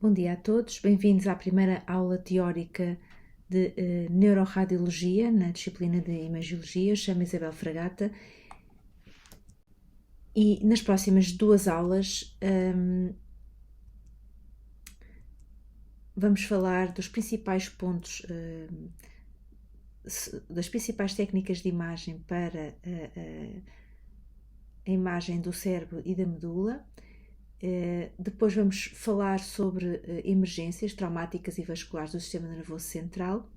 Bom dia a todos, bem-vindos à primeira aula teórica de Neuroradiologia na disciplina de Imagiologia. Eu chamo Isabel Fragata e nas próximas duas aulas vamos falar dos principais pontos, das principais técnicas de imagem para a imagem do cérebro e da medula. Depois vamos falar sobre emergências traumáticas e vasculares do sistema nervoso central,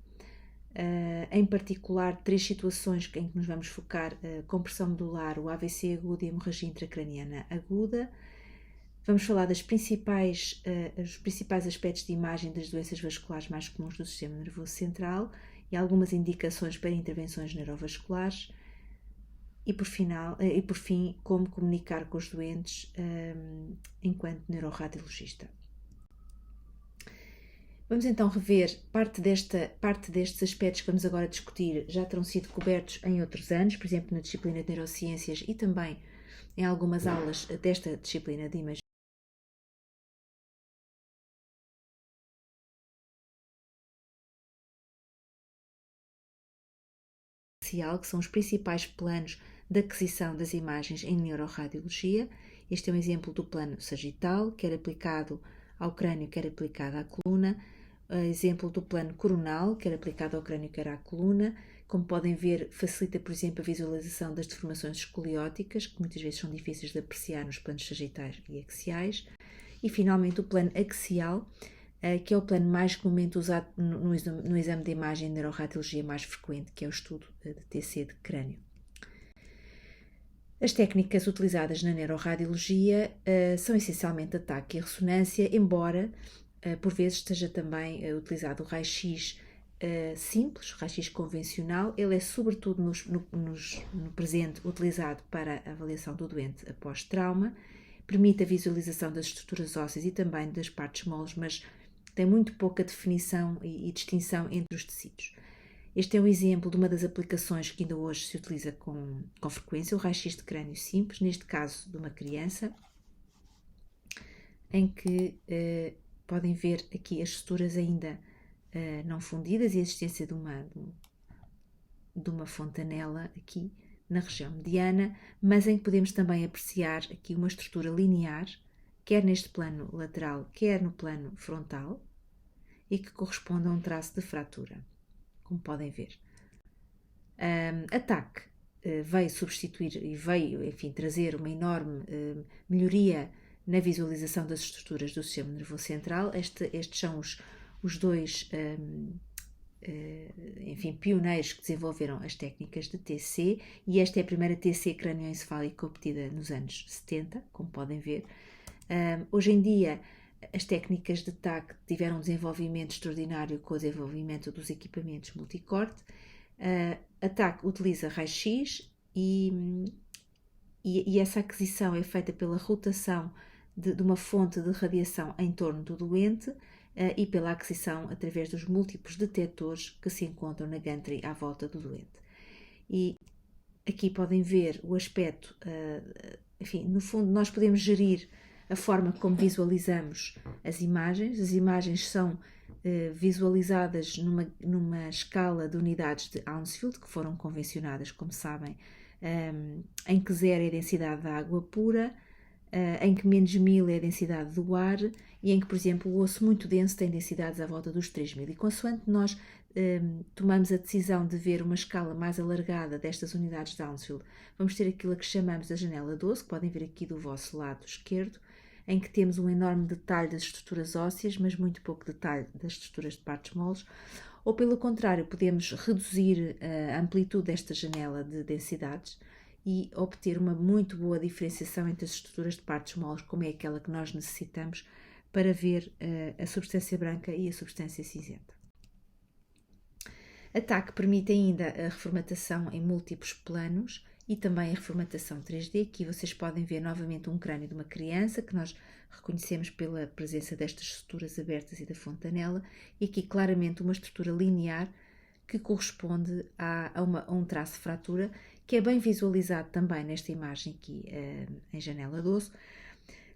em particular 3 situações em que nos vamos focar: compressão medular, o AVC agudo e a hemorragia intracraniana aguda. Vamos falar dos principais aspectos de imagem das doenças vasculares mais comuns do sistema nervoso central e algumas indicações para intervenções neurovasculares. E por fim, como comunicar com os doentes enquanto neuroradiologista. Vamos então rever parte destes aspectos que vamos agora discutir, já terão sido cobertos em outros anos, por exemplo, na disciplina de Neurociências e também em algumas aulas desta disciplina de Imagem. Que são os principais planos de aquisição das imagens em neuroradiologia. Este é um exemplo do plano sagital, quer aplicado ao crânio, quer aplicado à coluna. Exemplo do plano coronal, quer aplicado ao crânio, quer à coluna. Como podem ver, facilita, por exemplo, a visualização das deformações escolióticas, que muitas vezes são difíceis de apreciar nos planos sagitais e axiais. E, finalmente, o plano axial, que é o plano mais comumente usado no exame de imagem de neuroradiologia mais frequente, que é o estudo de TC de crânio. As técnicas utilizadas na neuroradiologia são essencialmente ataque e ressonância, embora por vezes esteja também utilizado o raio-x simples, o raio-x convencional. Ele é sobretudo no presente utilizado para a avaliação do doente após trauma, permite a visualização das estruturas ósseas e também das partes moles, mas tem muito pouca definição e distinção entre os tecidos. Este é um exemplo de uma das aplicações que ainda hoje se utiliza com frequência, o raio-x de crânio simples, neste caso de uma criança, em que podem ver aqui as estruturas ainda não fundidas e a existência de uma fontanela aqui na região mediana, mas em que podemos também apreciar aqui uma estrutura linear, quer neste plano lateral, quer no plano frontal, e que corresponde a um traço de fratura, como podem ver. A TAC veio substituir e veio, enfim, trazer uma enorme melhoria na visualização das estruturas do sistema nervoso central. Estes são os dois pioneiros que desenvolveram as técnicas de TC, e esta é a primeira TC cranioencefálica obtida nos anos 70, como podem ver. Hoje em dia, as técnicas de TAC tiveram um desenvolvimento extraordinário com o desenvolvimento dos equipamentos multicorte. A TAC utiliza raio-x e essa aquisição é feita pela rotação de uma fonte de radiação em torno do doente e pela aquisição através dos múltiplos detectores que se encontram na gantry à volta do doente. E aqui podem ver o aspecto, enfim, no fundo nós podemos gerir a forma como visualizamos as imagens. As imagens são visualizadas numa escala de unidades de Hounsfield, que foram convencionadas, como sabem, em que 0 é a densidade da água pura, em que menos 1000 é a densidade do ar e em que, por exemplo, o osso muito denso tem densidades à volta dos 3000. E consoante nós tomamos a decisão de ver uma escala mais alargada destas unidades de Hounsfield, vamos ter aquilo que chamamos a janela 12, que podem ver aqui do vosso lado esquerdo, em que temos um enorme detalhe das estruturas ósseas, mas muito pouco detalhe das estruturas de partes moles. Ou, pelo contrário, podemos reduzir a amplitude desta janela de densidades e obter uma muito boa diferenciação entre as estruturas de partes moles, como é aquela que nós necessitamos para ver a substância branca e a substância cinzenta. A TAC permite ainda a reformatação em múltiplos planos e também a reformatação 3D. Aqui vocês podem ver novamente um crânio de uma criança, que nós reconhecemos pela presença destas estruturas abertas e da fontanela, e aqui claramente uma estrutura linear que corresponde a um traço de fratura, que é bem visualizado também nesta imagem aqui em janela 12.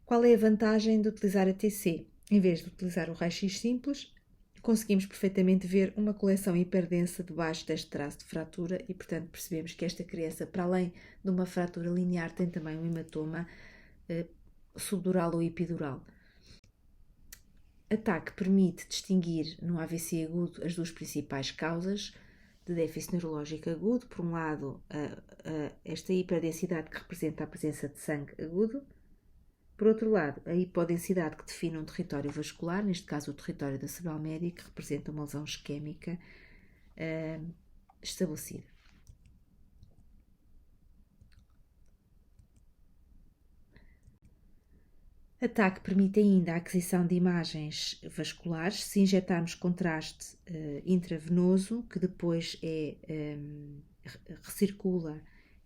Qual é a vantagem de utilizar a TC? em vez de utilizar o raio-x simples, conseguimos perfeitamente ver uma coleção hiperdensa debaixo deste traço de fratura e, portanto, percebemos que esta criança, para além de uma fratura linear, tem também um hematoma subdural ou epidural. A TAC permite distinguir no AVC agudo as duas principais causas de déficit neurológico agudo. Por um lado, esta hiperdensidade que representa a presença de sangue agudo. Por outro lado, a hipodensidade que define um território vascular, neste caso o território da cerebral média, que representa uma lesão isquémica estabelecida. A TAC permite ainda a aquisição de imagens vasculares se injetarmos contraste intravenoso, que depois recircula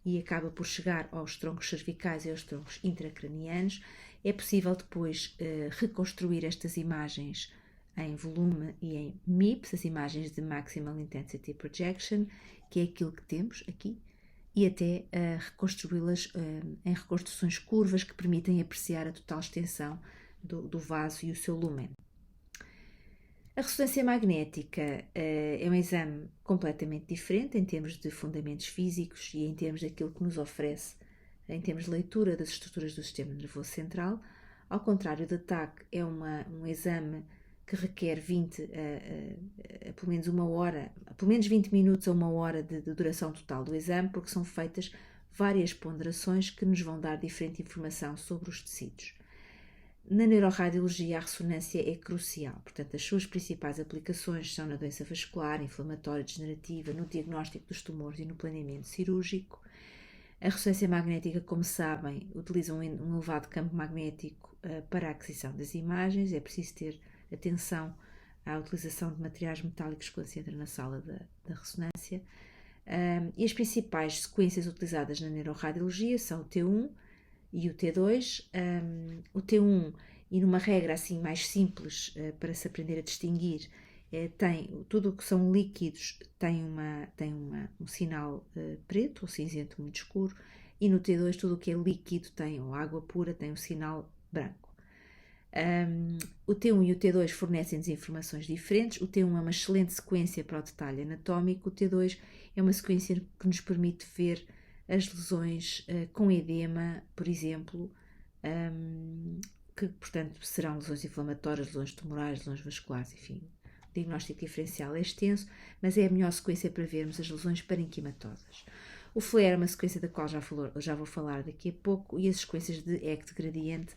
e acaba por chegar aos troncos cervicais e aos troncos intracranianos. É possível depois reconstruir estas imagens em volume e em MIPS, as imagens de Maximal Intensity Projection, que é aquilo que temos aqui, e até reconstruí-las em reconstruções curvas que permitem apreciar a total extensão do vaso e o seu lumen. A ressonância magnética é um exame completamente diferente em termos de fundamentos físicos e em termos daquilo que nos oferece, em termos de leitura das estruturas do sistema nervoso central. Ao contrário da TAC, é um exame que requer pelo menos uma hora, pelo menos 20 minutos a uma hora de duração total do exame, porque são feitas várias ponderações que nos vão dar diferente informação sobre os tecidos. Na neuroradiologia, a ressonância é crucial, portanto, as suas principais aplicações são na doença vascular, inflamatória, degenerativa, no diagnóstico dos tumores e no planeamento cirúrgico. A ressonância magnética, como sabem, utiliza um elevado campo magnético para a aquisição das imagens. É preciso ter atenção à utilização de materiais metálicos quando se entra na sala da ressonância. E as principais sequências utilizadas na neuroradiologia são o T1 e o T2. O T1, e numa regra assim mais simples para se aprender a distinguir, tem tudo o que são líquidos tem um sinal preto ou cinzento muito escuro, e no T2 tudo o que é líquido ou água pura tem um sinal branco. O T1 e o T2 fornecem-nos informações diferentes. O T1 é uma excelente sequência para o detalhe anatómico. O T2 é uma sequência que nos permite ver as lesões com edema, por exemplo, que, portanto, serão lesões inflamatórias, lesões tumorais, lesões vasculares, enfim. O diagnóstico diferencial é extenso, mas é a melhor sequência para vermos as lesões parenquimatosas. O FLAIR é uma sequência da qual já vou falar daqui a pouco, e as sequências de ACT gradiente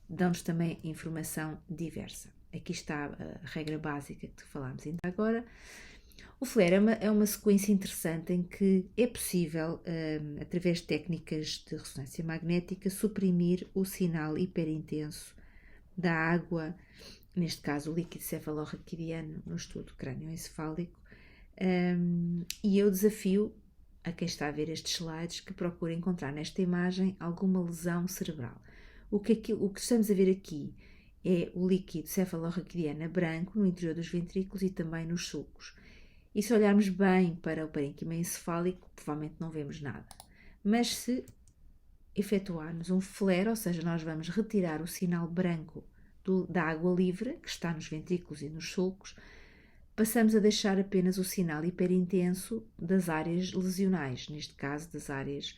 dão-nos também informação diversa. Aqui está a regra básica que falámos ainda agora. O FLAIR é uma sequência interessante em que é possível, através de técnicas de ressonância magnética, suprimir o sinal hiperintenso da água, neste caso o líquido cefalorraquidiano, no estudo crânioencefálico, e eu desafio a quem está a ver estes slides que procure encontrar nesta imagem alguma lesão cerebral. O que estamos a ver aqui é o líquido cefalorraquidiano branco no interior dos ventrículos e também nos sulcos. E se olharmos bem para o parênquima encefálico, provavelmente não vemos nada. Mas se efetuarmos um flare, ou seja, nós vamos retirar o sinal branco da água livre, que está nos ventrículos e nos sulcos, passamos a deixar apenas o sinal hiperintenso das áreas lesionais, neste caso das áreas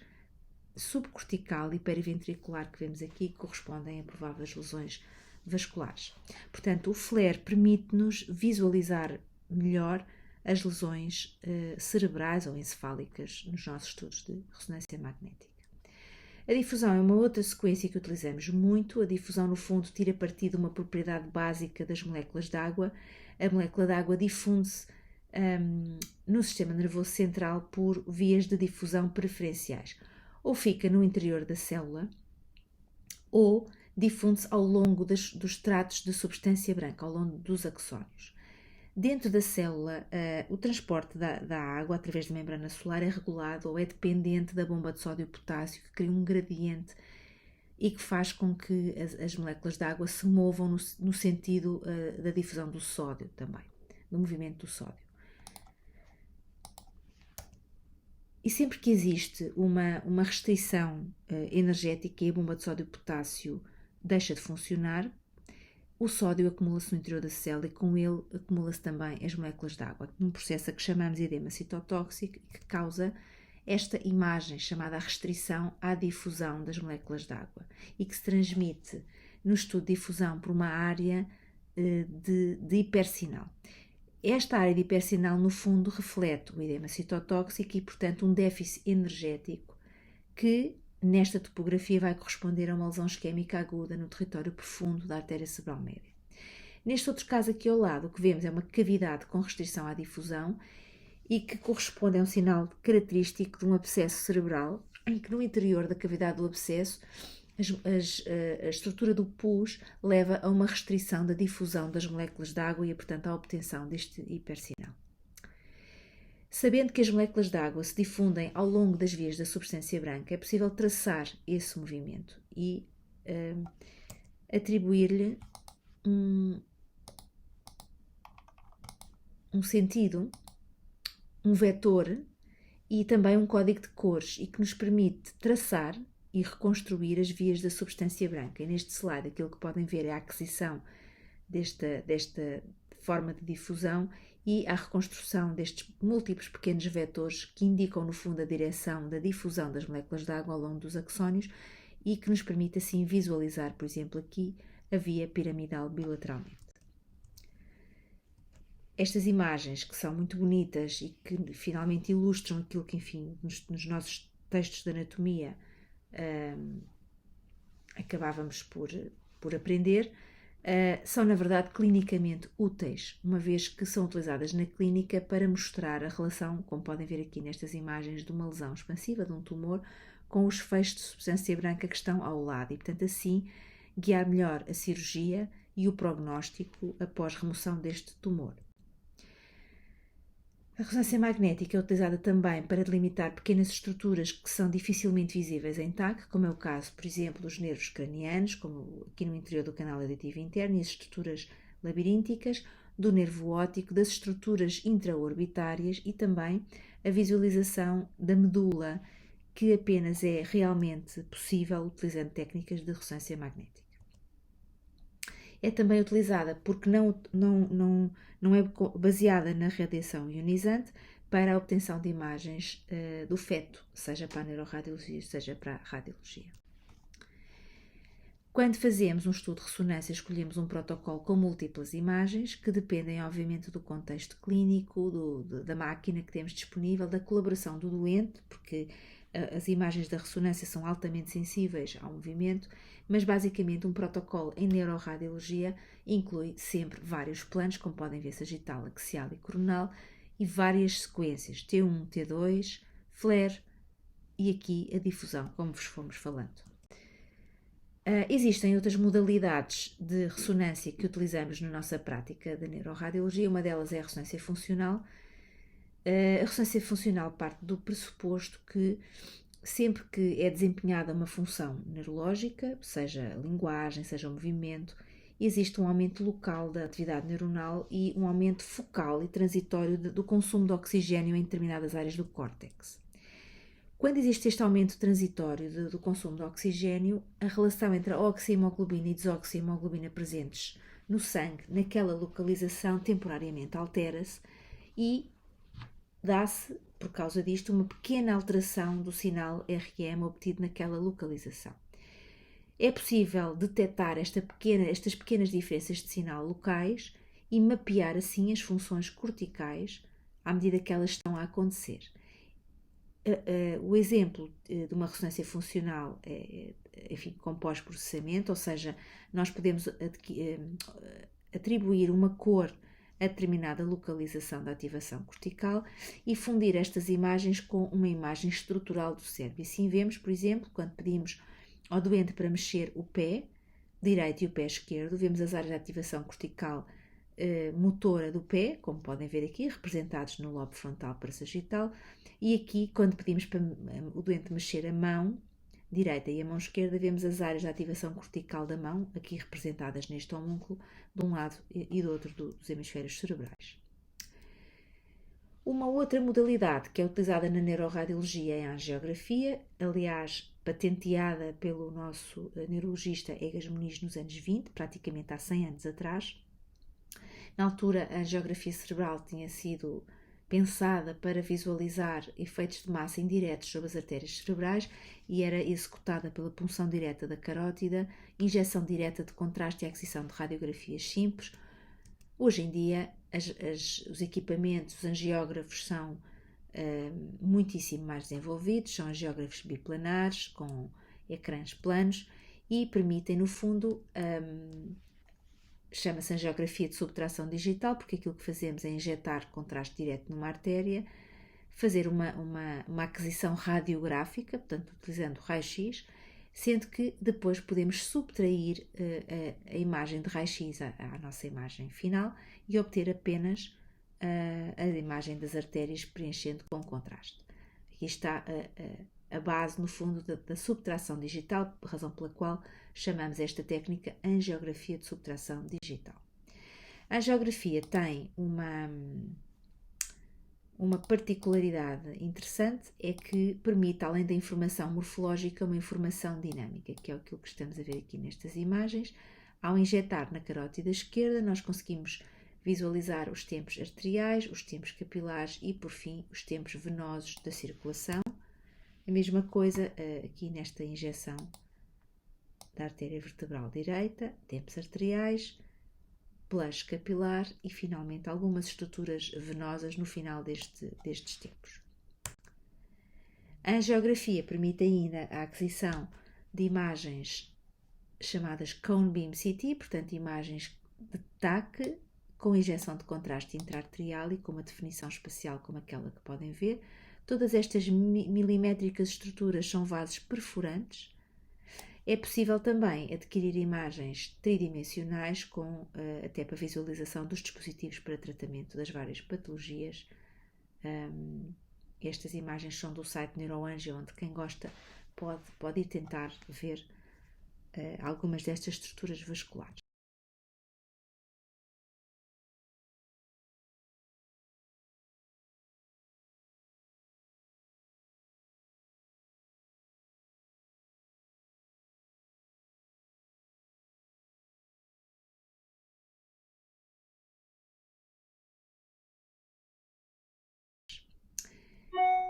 subcortical e periventricular que vemos aqui, que correspondem a prováveis lesões vasculares. Portanto, o flare permite-nos visualizar melhor as lesões cerebrais ou encefálicas nos nossos estudos de ressonância magnética. A difusão é uma outra sequência que utilizamos muito. A difusão, no fundo, tira partido de uma propriedade básica das moléculas de água. A molécula de água difunde-se no sistema nervoso central por vias de difusão preferenciais. Ou fica no interior da célula, ou difunde-se ao longo dos tratos de substância branca, ao longo dos axónios. Dentro da célula, o transporte da água através da membrana solar é regulado ou é dependente da bomba de sódio e potássio, que cria um gradiente e que faz com que as moléculas de água se movam no sentido da difusão do sódio também, do movimento do sódio. E sempre que existe uma restrição energética e a bomba de sódio e potássio deixa de funcionar, o sódio acumula-se no interior da célula e com ele acumula-se também as moléculas de água, num processo a que chamamos edema citotóxico e que causa esta imagem chamada restrição à difusão das moléculas de água e que se transmite no estudo de difusão por uma área de hipersinal. Esta área de hipersinal, no fundo, reflete o edema citotóxico e, portanto, um déficit energético que, nesta topografia, vai corresponder a uma lesão isquémica aguda no território profundo da artéria cerebral média. Neste outro caso aqui ao lado, o que vemos é uma cavidade com restrição à difusão e que corresponde a um sinal característico de um abscesso cerebral, em que no interior da cavidade do abscesso a estrutura do pus leva a uma restrição da difusão das moléculas de água e, portanto, à obtenção deste hipersinal. Sabendo que as moléculas de água se difundem ao longo das vias da substância branca, é possível traçar esse movimento e atribuir-lhe um sentido, um vetor e também um código de cores e que nos permite traçar e reconstruir as vias da substância branca. E neste slide aquilo que podem ver é a aquisição desta forma de difusão e a reconstrução destes múltiplos pequenos vetores que indicam no fundo a direção da difusão das moléculas de água ao longo dos axónios e que nos permite assim visualizar, por exemplo, aqui a via piramidal bilateralmente. Estas imagens que são muito bonitas e que finalmente ilustram aquilo que, enfim, nos nossos textos de anatomia acabávamos por aprender, são na verdade clinicamente úteis, uma vez que são utilizadas na clínica para mostrar a relação, como podem ver aqui nestas imagens, de uma lesão expansiva, de um tumor, com os feixes de substância branca que estão ao lado e, portanto, assim guiar melhor a cirurgia e o prognóstico após remoção deste tumor. A ressonância magnética é utilizada também para delimitar pequenas estruturas que são dificilmente visíveis em TAC, como é o caso, por exemplo, dos nervos cranianos, como aqui no interior do canal auditivo interno, e as estruturas labirínticas, do nervo óptico, das estruturas intraorbitárias e também a visualização da medula, que apenas é realmente possível utilizando técnicas de ressonância magnética. É também utilizada porque não é baseada na radiação ionizante para a obtenção de imagens do feto, seja para a neuroradiologia, seja para a radiologia. Quando fazemos um estudo de ressonância, escolhemos um protocolo com múltiplas imagens que dependem, obviamente, do contexto clínico, da máquina que temos disponível, da colaboração do doente, porque as imagens da ressonância são altamente sensíveis ao movimento, mas basicamente um protocolo em neuroradiologia inclui sempre vários planos, como podem ver, sagital, axial e coronal, e várias sequências, T1, T2, flare e aqui a difusão, como vos fomos falando. Existem outras modalidades de ressonância que utilizamos na nossa prática da neuroradiologia, uma delas é a ressonância funcional. A ressonância funcional parte do pressuposto que sempre que é desempenhada uma função neurológica, seja a linguagem, seja o movimento, existe um aumento local da atividade neuronal e um aumento focal e transitório do consumo de oxigênio em determinadas áreas do córtex. Quando existe este aumento transitório do consumo de oxigênio, a relação entre a oxihemoglobina e desoxihemoglobina presentes no sangue, naquela localização, temporariamente altera-se e dá-se, por causa disto, uma pequena alteração do sinal REM obtido naquela localização. É possível detectar estas pequenas diferenças de sinal locais e mapear assim as funções corticais à medida que elas estão a acontecer. O exemplo de uma ressonância funcional é, enfim, com pós-processamento, ou seja, nós podemos atribuir uma cor a determinada localização da ativação cortical e fundir estas imagens com uma imagem estrutural do cérebro. E assim vemos, por exemplo, quando pedimos ao doente para mexer o pé direito e o pé esquerdo, vemos as áreas de ativação cortical motora do pé, como podem ver aqui, representados no lobo frontal parasagital, e aqui, quando pedimos para o doente mexer a mão direita e a mão esquerda, vemos as áreas de ativação cortical da mão, aqui representadas neste homúnculo, de um lado e do outro dos hemisférios cerebrais. Uma outra modalidade que é utilizada na neuroradiologia é a angiografia, aliás, patenteada pelo nosso neurologista Egas Muniz nos anos 20, praticamente há 100 anos atrás. Na altura, a angiografia cerebral tinha sido pensada para visualizar efeitos de massa indiretos sobre as artérias cerebrais e era executada pela punção direta da carótida, injeção direta de contraste e aquisição de radiografias simples. Hoje em dia, os equipamentos, os angiógrafos são muitíssimo mais desenvolvidos, são angiógrafos biplanares, com ecrãs planos e permitem, no fundo, chama-se angiografia de subtração digital, porque aquilo que fazemos é injetar contraste direto numa artéria, fazer uma aquisição radiográfica, portanto, utilizando raio-x, sendo que depois podemos subtrair a imagem de raio-x à nossa imagem final e obter apenas a imagem das artérias preenchendo com contraste. Aqui está a base, no fundo, da subtração digital, razão pela qual chamamos esta técnica angiografia de subtração digital. A angiografia tem uma particularidade interessante, é que permite, além da informação morfológica, uma informação dinâmica, que é aquilo que estamos a ver aqui nestas imagens. Ao injetar na carótida esquerda, nós conseguimos visualizar os tempos arteriais, os tempos capilares e, por fim, os tempos venosos da circulação. A mesma coisa aqui nesta injeção da artéria vertebral direita, tempos arteriais, plush capilar e, finalmente, algumas estruturas venosas no final destes tempos. A angiografia permite ainda a aquisição de imagens chamadas Cone Beam CT, portanto, imagens de TAC com injeção de contraste intraarterial e com uma definição espacial como aquela que podem ver. Todas estas milimétricas estruturas são vasos perfurantes. É possível também adquirir imagens tridimensionais até para visualização dos dispositivos para tratamento das várias patologias. Estas imagens são do site NeuroAngio, onde quem gosta pode ir tentar ver algumas destas estruturas vasculares.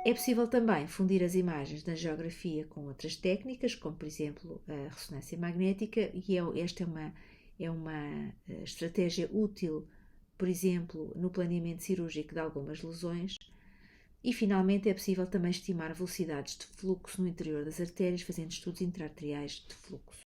É possível também fundir as imagens da angiografia com outras técnicas, como por exemplo a ressonância magnética, e esta é uma estratégia útil, por exemplo, no planeamento cirúrgico de algumas lesões. E finalmente é possível também estimar velocidades de fluxo no interior das artérias, fazendo estudos intra-arteriais de fluxo.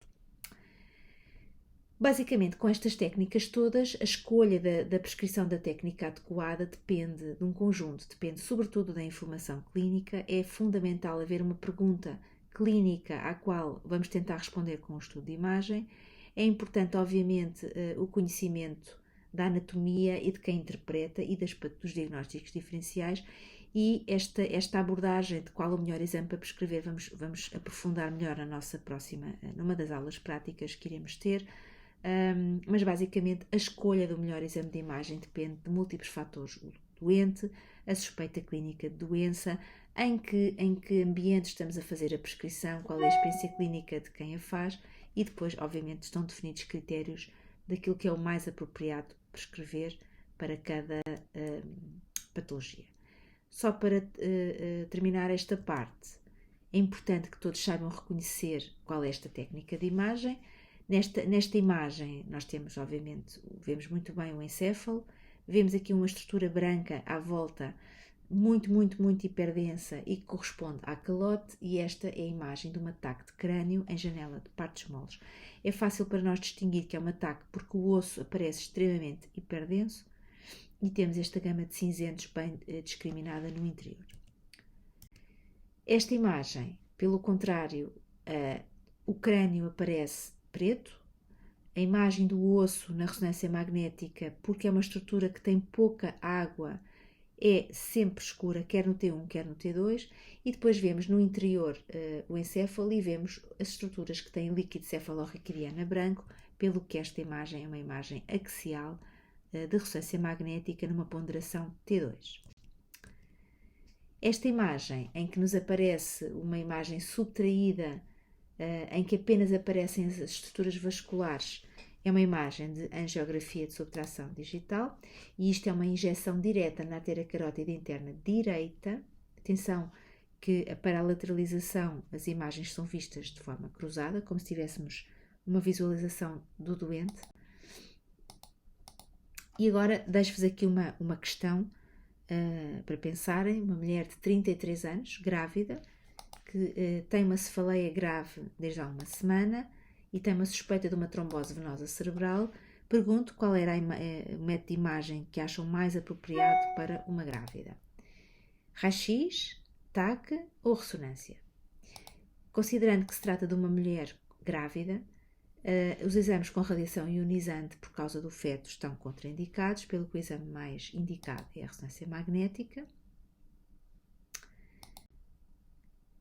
Basicamente, com estas técnicas todas, a escolha da prescrição da técnica adequada depende de um conjunto, depende sobretudo da informação clínica. É fundamental haver uma pergunta clínica à qual vamos tentar responder com um estudo de imagem. É importante, obviamente, o conhecimento da anatomia e de quem interpreta e dos diagnósticos diferenciais. E esta abordagem de qual o melhor exame para prescrever vamos aprofundar melhor numa das aulas práticas que iremos ter. Mas basicamente a escolha do melhor exame de imagem depende de múltiplos fatores: o doente, a suspeita clínica de doença, em que ambiente estamos a fazer a prescrição, qual é a experiência clínica de quem a faz, e depois, obviamente, estão definidos critérios daquilo que é o mais apropriado prescrever para cada patologia. Só para terminar esta parte, é importante que todos saibam reconhecer qual é esta técnica de imagem. Nesta imagem nós temos, obviamente, vemos muito bem o encéfalo, vemos aqui uma estrutura branca à volta muito hiperdensa e que corresponde à calote, e esta é a imagem de um ataque de crânio em janela de partes moles. É fácil para nós distinguir que é um ataque porque o osso aparece extremamente hiperdenso e temos esta gama de cinzentos bem discriminada no interior. Esta imagem, pelo contrário, o crânio aparece preto, a imagem do osso na ressonância magnética, porque é uma estrutura que tem pouca água, é sempre escura, quer no T1, quer no T2, e depois vemos no interior o encéfalo e vemos as estruturas que têm líquido cefalorraquidiano branco, pelo que esta imagem é uma imagem axial de ressonância magnética numa ponderação T2. Esta imagem, em que nos aparece uma imagem subtraída, em que apenas aparecem as estruturas vasculares, é uma imagem de angiografia de subtração digital e isto é uma injeção direta na artéria carótida interna direita. Atenção que para a lateralização as imagens são vistas de forma cruzada, como se tivéssemos uma visualização do doente. E agora deixo-vos aqui uma questão para pensarem. Uma mulher de 33 anos, grávida, que tem uma cefaleia grave desde há uma semana e tem uma suspeita de uma trombose venosa cerebral. Pergunto qual era o método de imagem que acham mais apropriado para uma grávida. Raio-X, TAC ou ressonância? Considerando que se trata de uma mulher grávida, os exames com radiação ionizante por causa do feto estão contraindicados, pelo que o exame mais indicado é a ressonância magnética.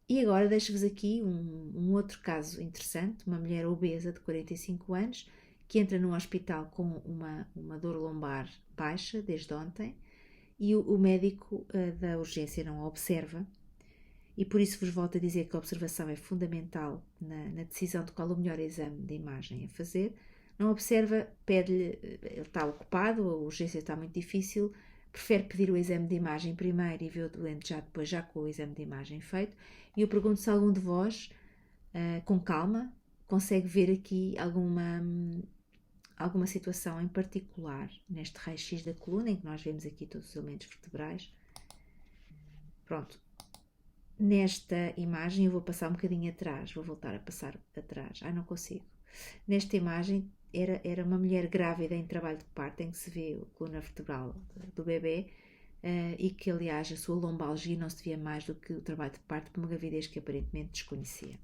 E agora deixo-vos aqui um outro caso interessante, uma mulher obesa de 45 anos que entra no hospital com uma dor lombar baixa desde ontem e o médico da urgência não a observa. E por isso vos volto a dizer que a observação é fundamental na decisão de qual o melhor exame de imagem a fazer. Não observa, pede-lhe, ele está ocupado, a urgência está muito difícil, prefere pedir o exame de imagem primeiro e ver o doente já com o exame de imagem feito. E eu pergunto se algum de vós, com calma, consegue ver aqui alguma situação em particular neste raio-x da coluna, em que nós vemos aqui todos os elementos vertebrais. Pronto. Nesta imagem, eu vou passar um bocadinho atrás, vou voltar a passar atrás. Não consigo. Nesta imagem, era uma mulher grávida em trabalho de parto, em que se vê a coluna vertebral do bebê e que, aliás, a sua lombalgia não se via mais do que o trabalho de parto por uma gravidez que aparentemente desconhecia.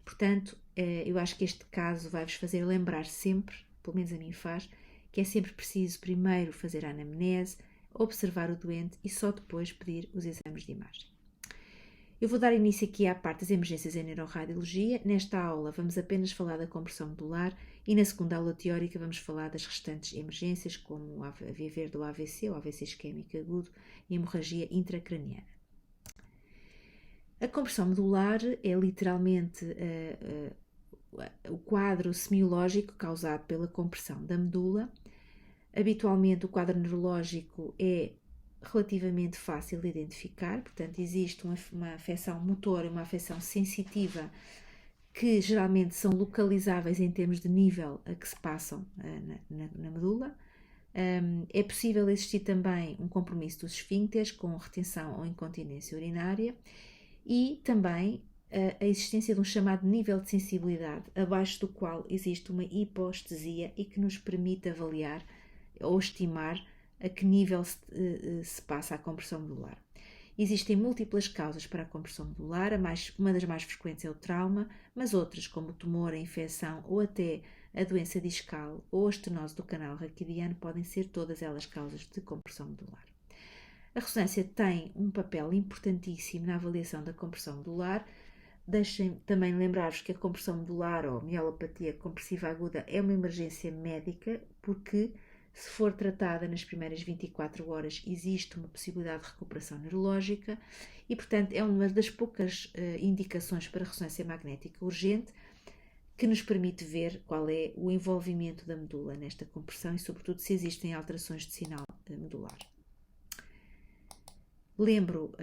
Portanto, eu acho que este caso vai-vos fazer lembrar sempre, pelo menos a mim faz, que é sempre preciso primeiro fazer a anamnese, observar o doente e só depois pedir os exames de imagem. Eu vou dar início aqui à parte das emergências em neuroradiologia. Nesta aula vamos apenas falar da compressão medular e na segunda aula teórica vamos falar das restantes emergências, como a via verde do AVC, o AVC isquémico agudo e a hemorragia intracraniana. A compressão medular é literalmente o quadro semiológico causado pela compressão da medula. Habitualmente o quadro neurológico é relativamente fácil de identificar, portanto existe uma afecção motora e uma afecção sensitiva que geralmente são localizáveis em termos de nível a que se passam na medula. É possível existir também um compromisso dos esfíncteres com retenção ou incontinência urinária e também a existência de um chamado nível de sensibilidade, abaixo do qual existe uma hipoestesia e que nos permite avaliar ou estimar a que nível se passa a compressão medular. Existem múltiplas causas para a compressão medular, uma das mais frequentes é o trauma, mas outras, como o tumor, a infecção ou até a doença discal ou a estenose do canal raquidiano, podem ser todas elas causas de compressão medular. A ressonância tem um papel importantíssimo na avaliação da compressão medular. Deixem também lembrar-vos que a compressão medular ou mielopatia compressiva aguda é uma emergência médica, porque se for tratada nas primeiras 24 horas, existe uma possibilidade de recuperação neurológica e, portanto, é uma das poucas indicações para ressonância magnética urgente que nos permite ver qual é o envolvimento da medula nesta compressão e, sobretudo, se existem alterações de sinal medular. Lembro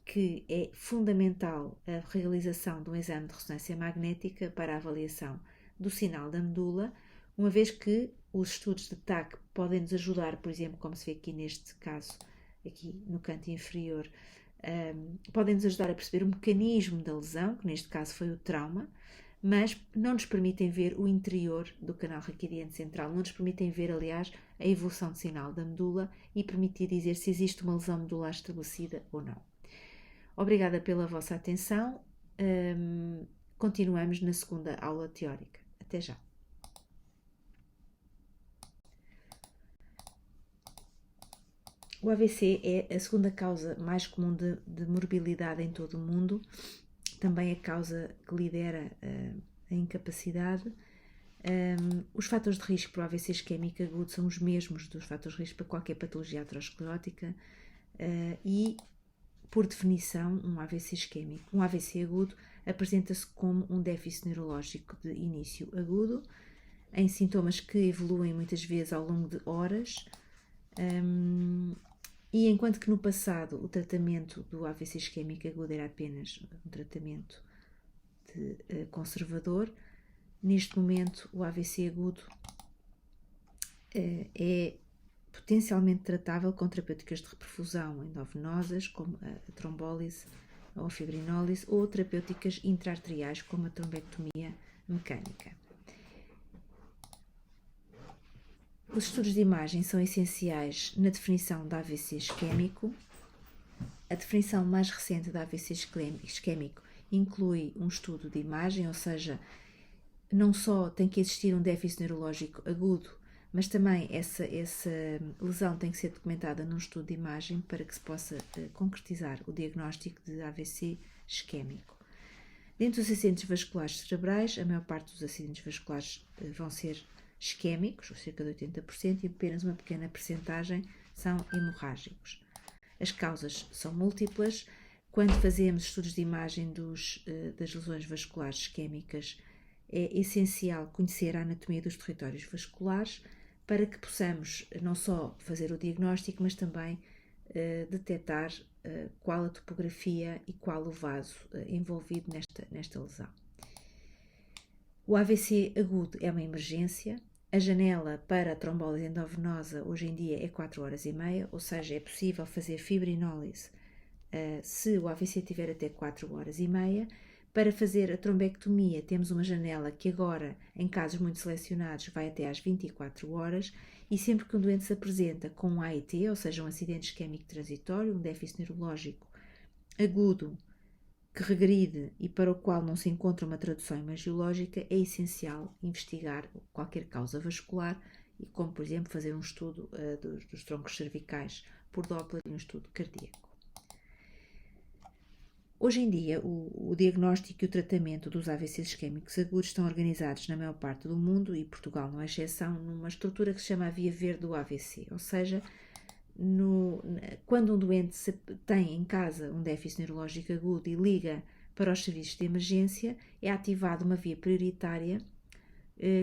que é fundamental a realização de um exame de ressonância magnética para a avaliação do sinal da medula, uma vez que os estudos de TAC podem nos ajudar, por exemplo, como se vê aqui neste caso, aqui no canto inferior, podem nos ajudar a perceber o mecanismo da lesão, que neste caso foi o trauma, mas não nos permitem ver o interior do canal raquidiano central, não nos permitem ver, aliás, a evolução de sinal da medula e permitir dizer se existe uma lesão medular estabelecida ou não. Obrigada pela vossa atenção. Continuamos na segunda aula teórica. Até já. O AVC é a segunda causa mais comum de morbilidade em todo o mundo, também a causa que lidera a incapacidade. Os fatores de risco para o AVC isquémico agudo são os mesmos dos fatores de risco para qualquer patologia aterosclerótica e Por definição, um AVC isquémico, um AVC agudo, apresenta-se como um déficit neurológico de início agudo, em sintomas que evoluem muitas vezes ao longo de horas, e enquanto que no passado o tratamento do AVC isquémico agudo era apenas um tratamento conservador, neste momento o AVC agudo é potencialmente tratável com terapêuticas de reperfusão endovenosas, como a trombólise ou a fibrinólise, ou terapêuticas intra-arteriais, como a trombectomia mecânica. Os estudos de imagem são essenciais na definição da AVC isquémico. A definição mais recente da AVC isquémico inclui um estudo de imagem, ou seja, não só tem que existir um déficit neurológico agudo, mas também essa lesão tem que ser documentada num estudo de imagem para que se possa concretizar o diagnóstico de AVC isquémico. Dentro dos acidentes vasculares cerebrais, a maior parte dos acidentes vasculares vão ser isquémicos, ou cerca de 80%, e apenas uma pequena percentagem são hemorrágicos. As causas são múltiplas. Quando fazemos estudos de imagem das lesões vasculares isquémicas, é essencial conhecer a anatomia dos territórios vasculares para que possamos não só fazer o diagnóstico, mas também detectar qual a topografia e qual o vaso envolvido nesta lesão. O AVC agudo é uma emergência. A janela para a trombólise endovenosa hoje em dia é 4 horas e meia, ou seja, é possível fazer fibrinólise se o AVC tiver até 4 horas e meia. Para fazer a trombectomia temos uma janela que agora, em casos muito selecionados, vai até às 24 horas, e sempre que um doente se apresenta com um AIT, ou seja, um acidente isquémico transitório, um déficit neurológico agudo que regride e para o qual não se encontra uma tradução imagiológica, é essencial investigar qualquer causa vascular, e como, por exemplo, fazer um estudo dos troncos cervicais por Doppler e um estudo cardíaco. Hoje em dia, o diagnóstico e o tratamento dos AVCs isquémicos agudos estão organizados na maior parte do mundo, e Portugal não é exceção, numa estrutura que se chama a Via Verde do AVC, ou seja, quando um doente tem em casa um déficit neurológico agudo e liga para os serviços de emergência, é ativada uma via prioritária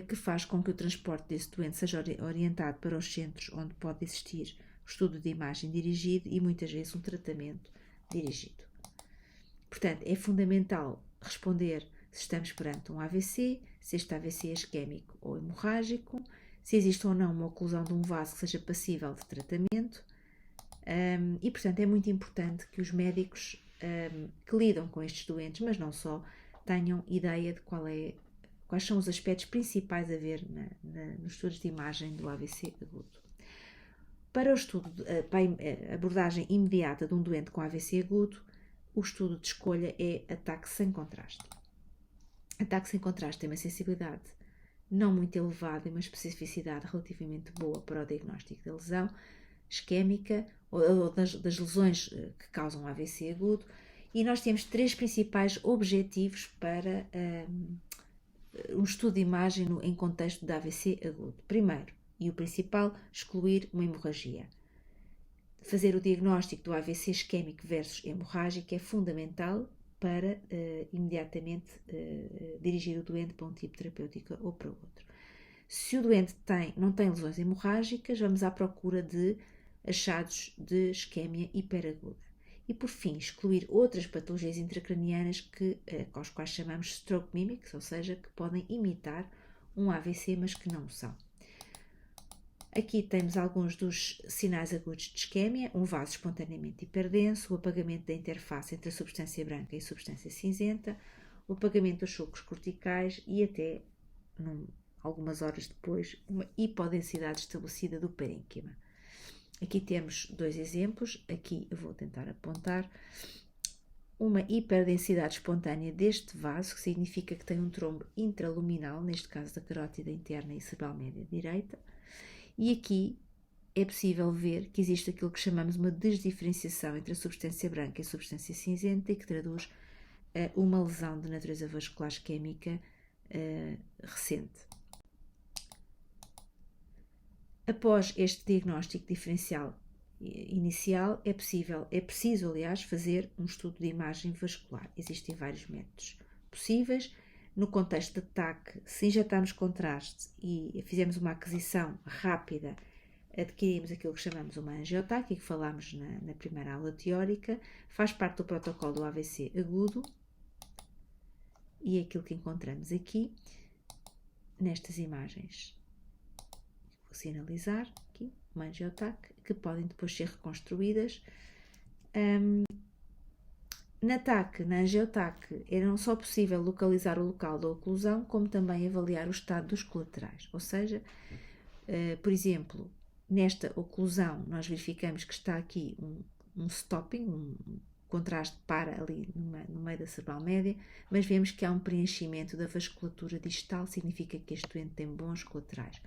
que faz com que o transporte desse doente seja orientado para os centros onde pode existir o estudo de imagem dirigido e muitas vezes um tratamento dirigido. Portanto, é fundamental responder se estamos perante um AVC, se este AVC é isquémico ou hemorrágico, se existe ou não uma oclusão de um vaso que seja passível de tratamento, e, portanto, é muito importante que os médicos que lidam com estes doentes, mas não só, tenham ideia de quais são os aspectos principais a ver nos estudos de imagem do AVC agudo. Para o estudo, para a abordagem imediata de um doente com AVC agudo, o estudo de escolha é ataque sem contraste. Ataque sem contraste tem uma sensibilidade não muito elevada e uma especificidade relativamente boa para o diagnóstico da lesão isquémica ou das lesões que causam AVC agudo, e nós temos 3 principais objetivos para um estudo de imagem em contexto de AVC agudo. Primeiro, e o principal, excluir uma hemorragia. Fazer o diagnóstico do AVC isquémico versus hemorrágico é fundamental para imediatamente dirigir o doente para um tipo terapêutico ou para outro. Se o doente não tem lesões hemorrágicas, vamos à procura de achados de isquémia hiperaguda. E, por fim, excluir outras patologias intracranianas aos quais chamamos stroke mimics, ou seja, que podem imitar um AVC, mas que não são. Aqui temos alguns dos sinais agudos de isquémia: um vaso espontaneamente hiperdenso, o apagamento da interface entre a substância branca e a substância cinzenta, o apagamento dos sulcos corticais e até, algumas horas depois, uma hipodensidade estabelecida do parênquima. Aqui temos 2 exemplos, aqui eu vou tentar apontar. Uma hiperdensidade espontânea deste vaso, que significa que tem um trombo intraluminal, neste caso da carótida interna e cerebral média direita. E aqui é possível ver que existe aquilo que chamamos uma desdiferenciação entre a substância branca e a substância cinzenta, e que traduz uma lesão de natureza vascular isquémica recente. Após este diagnóstico diferencial inicial, é preciso, aliás, fazer um estudo de imagem vascular. Existem vários métodos possíveis. No contexto de TAC, se injetarmos contraste e fizermos uma aquisição rápida, adquirimos aquilo que chamamos uma angiotac, e que falámos na primeira aula teórica, faz parte do protocolo do AVC agudo, e é aquilo que encontramos aqui, nestas imagens. Vou sinalizar aqui, uma angiotac, que podem depois ser reconstruídas. Na angiotac, era não só possível localizar o local da oclusão, como também avaliar o estado dos colaterais. Ou seja, por exemplo, nesta oclusão, nós verificamos que está aqui um stopping, um contraste para ali no meio da cerebral média, mas vemos que há um preenchimento da vasculatura distal, significa que este doente tem bons colaterais.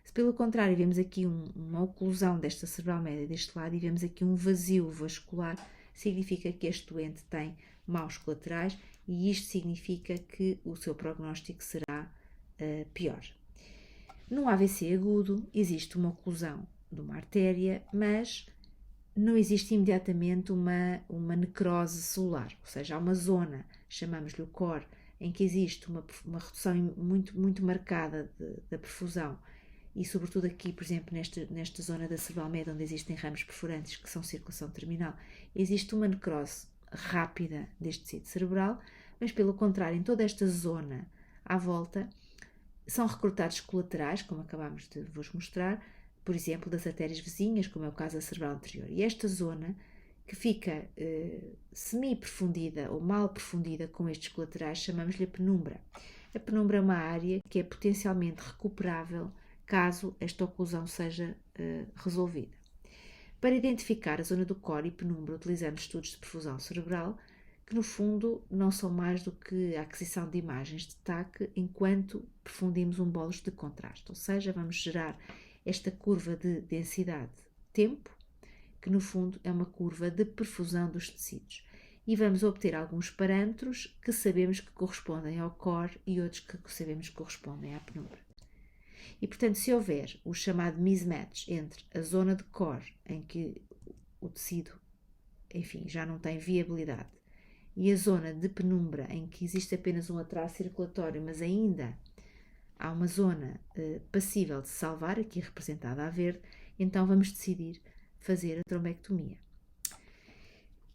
Se pelo contrário vemos aqui uma oclusão desta cerebral média deste lado e vemos aqui um vazio vascular, significa que este doente tem maus colaterais e isto significa que o seu prognóstico será pior. No AVC agudo existe uma oclusão de uma artéria, mas não existe imediatamente uma necrose celular, ou seja, há uma zona, chamamos-lhe o core, em que existe uma redução muito, muito marcada da perfusão e sobretudo aqui, por exemplo, nesta zona da cerebral média onde existem ramos perfurantes que são circulação terminal, existe uma necrose rápida deste tecido cerebral, mas pelo contrário, em toda esta zona à volta, são recrutados colaterais, como acabámos de vos mostrar, por exemplo, das artérias vizinhas, como é o caso da cerebral anterior. E esta zona, que fica semi-perfundida ou mal perfundida com estes colaterais, chamamos-lhe a penumbra. A penumbra é uma área que é potencialmente recuperável caso esta oclusão seja resolvida. Para identificar a zona do core e penumbra, utilizamos estudos de perfusão cerebral, que no fundo não são mais do que a aquisição de imagens de TAC enquanto perfundimos um bolos de contraste, ou seja, vamos gerar esta curva de densidade-tempo, que no fundo é uma curva de perfusão dos tecidos. E vamos obter alguns parâmetros que sabemos que correspondem ao core e outros que sabemos que correspondem à penumbra. E, portanto, se houver o chamado mismatch entre a zona de core, em que o tecido, enfim, já não tem viabilidade, e a zona de penumbra, em que existe apenas um atraso circulatório, mas ainda há uma zona passível de salvar, aqui representada a verde, então vamos decidir fazer a trombectomia.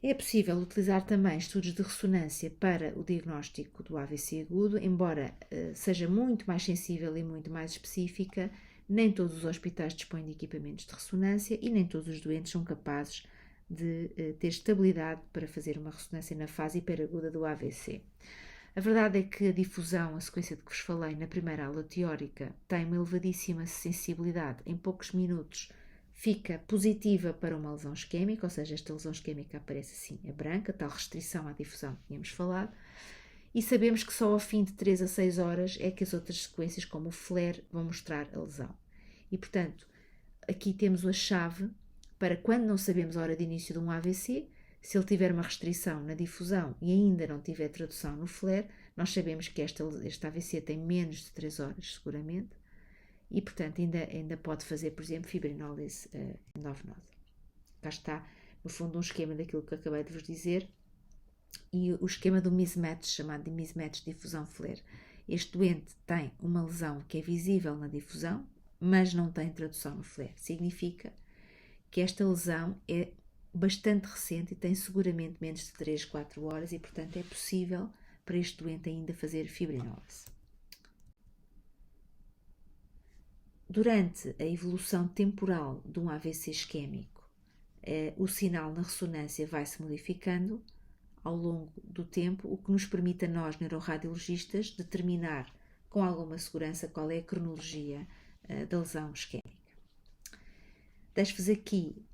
É possível utilizar também estudos de ressonância para o diagnóstico do AVC agudo, embora seja muito mais sensível e muito mais específica, nem todos os hospitais dispõem de equipamentos de ressonância e nem todos os doentes são capazes de ter estabilidade para fazer uma ressonância na fase hiperaguda do AVC. A verdade é que a difusão, a sequência de que vos falei na primeira aula teórica, tem uma elevadíssima sensibilidade. Em poucos minutos fica positiva para uma lesão isquémica, ou seja, esta lesão isquémica aparece assim, a branca, tal restrição à difusão que tínhamos falado, e sabemos que só ao fim de 3 a 6 horas é que as outras sequências, como o flare, vão mostrar a lesão. E, portanto, aqui temos a chave para quando não sabemos a hora de início de um AVC, se ele tiver uma restrição na difusão e ainda não tiver tradução no flare, nós sabemos que este AVC tem menos de 3 horas, seguramente, e, portanto, ainda pode fazer, por exemplo, fibrinólise endovenosa. Cá está, no fundo, um esquema daquilo que acabei de vos dizer, e o esquema do mismatch, chamado de mismatch difusão-flare. Este doente tem uma lesão que é visível na difusão, mas não tem tradução no flare. Significa que esta lesão é bastante recente e tem seguramente menos de 3, 4 horas e, portanto, é possível para este doente ainda fazer fibrinólise. Durante a evolução temporal de um AVC isquémico, o sinal na ressonância vai-se modificando ao longo do tempo, o que nos permite a nós, neuroradiologistas, determinar com alguma segurança qual é a cronologia da lesão isquémica. Deixo-vos aqui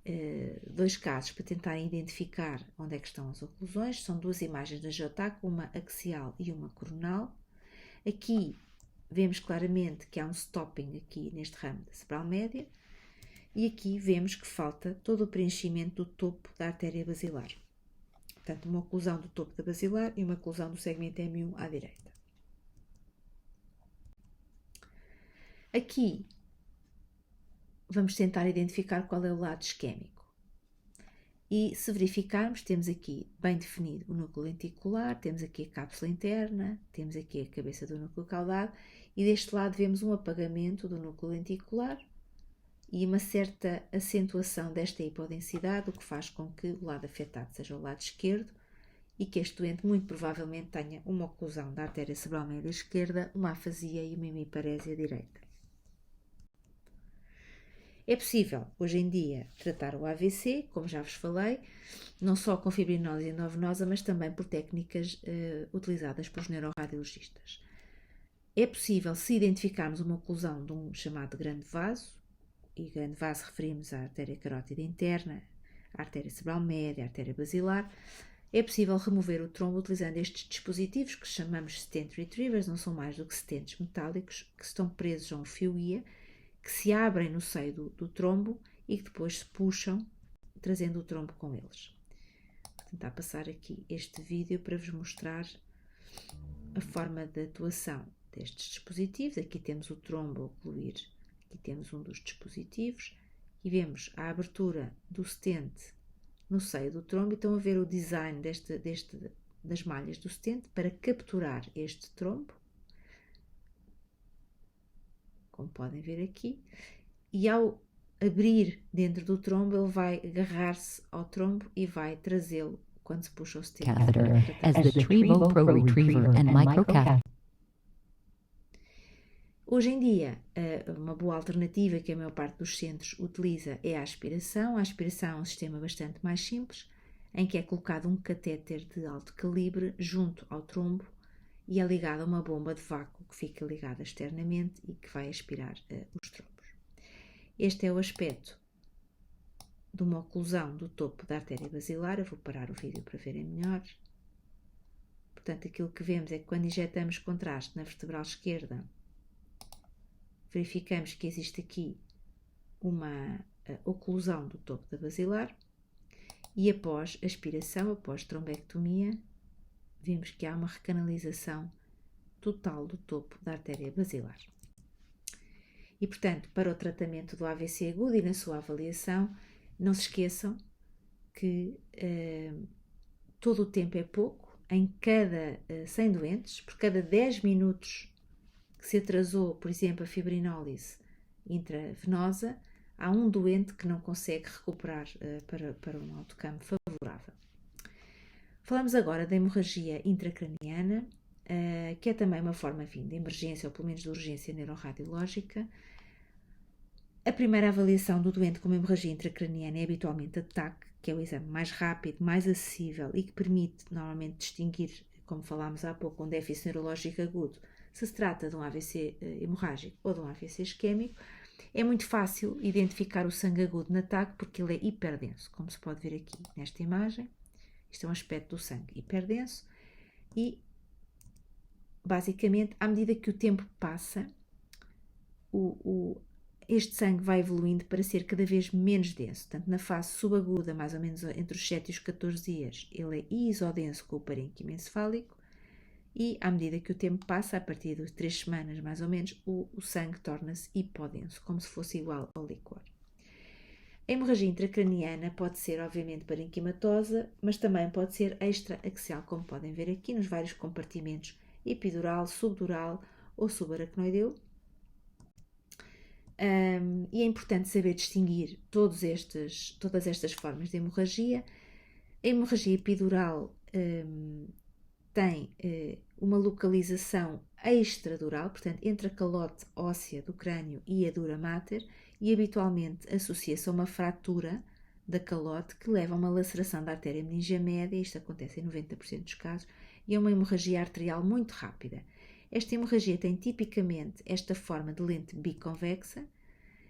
2 casos para tentarem identificar onde é que estão as oclusões. São 2 imagens da angiotac, uma axial e uma coronal. Aqui vemos claramente que há um stopping aqui neste ramo da cerebral média e aqui vemos que falta todo o preenchimento do topo da artéria basilar. Portanto, uma oclusão do topo da basilar e uma oclusão do segmento M1 à direita. Aqui vamos tentar identificar qual é o lado isquémico. E se verificarmos, temos aqui bem definido o núcleo lenticular, temos aqui a cápsula interna, temos aqui a cabeça do núcleo caudado e deste lado vemos um apagamento do núcleo lenticular e uma certa acentuação desta hipodensidade, o que faz com que o lado afetado seja o lado esquerdo e que este doente muito provavelmente tenha uma oclusão da artéria cerebral média esquerda, uma afasia e uma hemiparésia direita. É possível, hoje em dia, tratar o AVC, como já vos falei, não só com fibrinose endovenosa, mas também por técnicas utilizadas pelos neuroradiologistas. É possível, se identificarmos uma oclusão de um chamado grande vaso, e grande vaso referimos à artéria carótida interna, à artéria cerebral média, à artéria basilar, é possível remover o trombo utilizando estes dispositivos que chamamos stent retrievers, não são mais do que stents metálicos que estão presos a um fio-guia, que se abrem no seio do trombo e que depois se puxam, trazendo o trombo com eles. Vou tentar passar aqui este vídeo para vos mostrar a forma de atuação destes dispositivos. Aqui temos o trombo a ocluir, aqui temos um dos dispositivos e vemos a abertura do stent no seio do trombo e estão a ver o design das malhas do stent para capturar este trombo, como podem ver aqui, e ao abrir dentro do trombo ele vai agarrar-se ao trombo e vai trazê-lo quando se puxa o stent. Catheter as the Trevo Pro Retriever and Microcatheter. Hoje em dia, uma boa alternativa que a maior parte dos centros utiliza é a aspiração. A aspiração é um sistema bastante mais simples, em que é colocado um catéter de alto calibre junto ao trombo e é ligado a uma bomba de vácuo que fica ligada externamente e que vai aspirar os trombos. Este é o aspecto de uma oclusão do topo da artéria basilar. Eu vou parar o vídeo para verem melhor. Portanto, aquilo que vemos é que quando injetamos contraste na vertebral esquerda, verificamos que existe aqui uma oclusão do topo da basilar e após aspiração, após trombectomia, vemos que há uma recanalização total do topo da artéria basilar. E, portanto, para o tratamento do AVC agudo e na sua avaliação, não se esqueçam que todo o tempo é pouco. Em cada 100 doentes, por cada 10 minutos que se atrasou, por exemplo, a fibrinólise intravenosa, há um doente que não consegue recuperar para um outcome favorável. Falamos agora da hemorragia intracraniana, que é também uma forma, enfim, de emergência, ou pelo menos de urgência neuroradiológica. A primeira avaliação do doente com uma hemorragia intracraniana é habitualmente a TAC, que é o exame mais rápido, mais acessível e que permite normalmente distinguir, como falámos há pouco, um déficit neurológico agudo, se trata de um AVC hemorrágico ou de um AVC isquémico. É muito fácil identificar o sangue agudo na TAC porque ele é hiperdenso, como se pode ver aqui nesta imagem. Isto é um aspecto do sangue hiperdenso e, basicamente, à medida que o tempo passa, este sangue vai evoluindo para ser cada vez menos denso. Portanto, na fase subaguda, mais ou menos entre os 7 e os 14 dias, ele é isodenso com o parênquima encefálico e, à medida que o tempo passa, a partir de 3 semanas mais ou menos, o sangue torna-se hipodenso, como se fosse igual ao licor. A hemorragia intracraniana pode ser, obviamente, parenquimatosa, mas também pode ser extra-axial, como podem ver aqui nos vários compartimentos epidural, subdural ou subaracnoideu. E é importante saber distinguir todas estas formas de hemorragia. A hemorragia epidural tem uma localização extradural, portanto, entre a calote óssea do crânio e a dura mater, e habitualmente associa-se a uma fratura da calote que leva a uma laceração da artéria meningia média. Isto acontece em 90% dos casos, e é uma hemorragia arterial muito rápida. Esta hemorragia tem tipicamente esta forma de lente biconvexa,